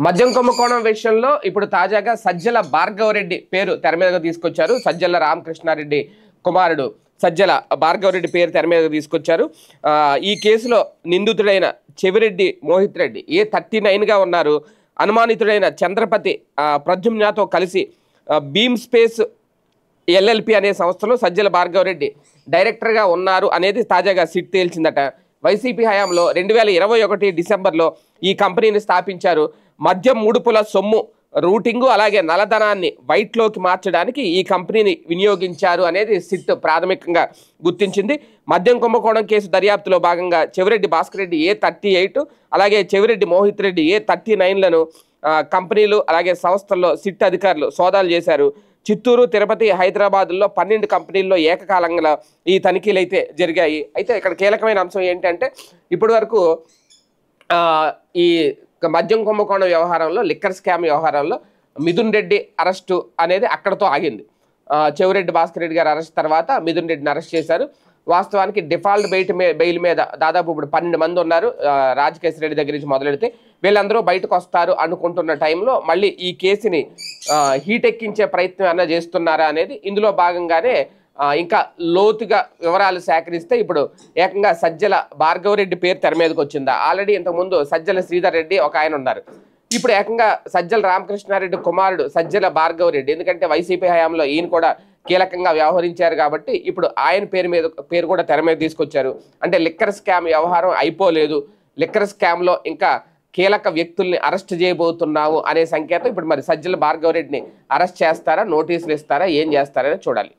మద్యం కుంభకోణం విషయంలో ఇప్పుడు తాజాగా సజ్జల భార్గవరెడ్డి పేరు తెర మీదకు తీసుకొచ్చారు. సజ్జల రామకృష్ణారెడ్డి కుమారుడు సజ్జల భార్గవరెడ్డి పేరు తెర మీదకు తీసుకొచ్చారు. ఈ కేసులో నిందితుడైన చెవిరెడ్డి మోహిత్ రెడ్డి A39గా ఉన్నారు. అనుమానితుడైన చంద్రపతి ప్రద్యుమ్నతో కలిసి బీమ్ స్పేస్ LLP అనే సంస్థలో సజ్జల భార్గవరెడ్డి డైరెక్టర్గా ఉన్నారు అనేది తాజాగా సిట్ తేల్చిందట. వైసీపీ హయాంలో 2021 డిసెంబర్లో ఈ కంపెనీని స్థాపించారు. మద్యం ముడుపుల సొమ్ము రూటింగు అలాగే నల్లధనాన్ని వైట్లోకి మార్చడానికి ఈ కంపెనీని వినియోగించారు అనేది సిట్ ప్రాథమికంగా గుర్తించింది. మద్యం కుంభకోణం కేసు దర్యాప్తులో భాగంగా చెవిరెడ్డి భాస్కర్ రెడ్డి A38 అలాగే చెవిరెడ్డి మోహిత్ రెడ్డి A39లను కంపెనీలు అలాగే సంస్థల్లో సిట్ అధికారులు సోదాలు చేశారు. చిత్తూరు, తిరుపతి, హైదరాబాద్లో 12 కంపెనీల్లో ఏకకాలంలో ఈ తనిఖీలు అయితే జరిగాయి. అయితే ఇక్కడ కీలకమైన అంశం ఏంటంటే ఇప్పటి వరకు ఈ మద్యం కుంభకోణం వ్యవహారంలో, లిక్కర్ స్కామ్ వ్యవహారంలో మిథున్ రెడ్డి అరెస్టు అనేది అక్కడతో ఆగింది. చెవిరెడ్డి భాస్కర్ రెడ్డి గారు అరెస్ట్ తర్వాత మిథున్ రెడ్డిని అరెస్ట్ చేశారు. వాస్తవానికి డిఫాల్ట్ బెయిల్ మీద దాదాపు ఇప్పుడు 12 మంది ఉన్నారు. రాజకేశ్ రెడ్డి దగ్గర నుంచి మొదలెడితే వీళ్ళందరూ బయటకు వస్తారు అనుకుంటున్న టైంలో మళ్ళీ ఈ కేసుని హీట్ ఎక్కించే ప్రయత్నం అన్న చేస్తున్నారా అనేది ఇందులో భాగంగానే ఇంకా లోతుగా వివరాలు సేకరిస్తే ఇప్పుడు ఏకంగా సజ్జల భార్గవరెడ్డి పేరు తెర మీదకి వచ్చిందా. ఆల్రెడీ ఇంతకుముందు సజ్జల శ్రీధర్ రెడ్డి ఒక ఆయన ఉన్నారు. ఇప్పుడు ఏకంగా సజ్జల రామకృష్ణారెడ్డి కుమారుడు సజ్జల భార్గవరెడ్డి, ఎందుకంటే వైసీపీ హయాంలో ఈయన కూడా కీలకంగా వ్యవహరించారు కాబట్టి ఇప్పుడు ఆయన పేరు కూడా తెర మీద తీసుకొచ్చారు. అంటే లిక్కర్ స్కామ్ వ్యవహారం అయిపోలేదు, లిక్కర్ స్కామ్లో ఇంకా కీలక వ్యక్తుల్ని అరెస్ట్ చేయబోతున్నాము అనే సంకేతం. ఇప్పుడు మరి సజ్జల భార్గవరెడ్డిని అరెస్ట్ చేస్తారా, నోటీసులు ఇస్తారా, ఏం చేస్తారని చూడాలి.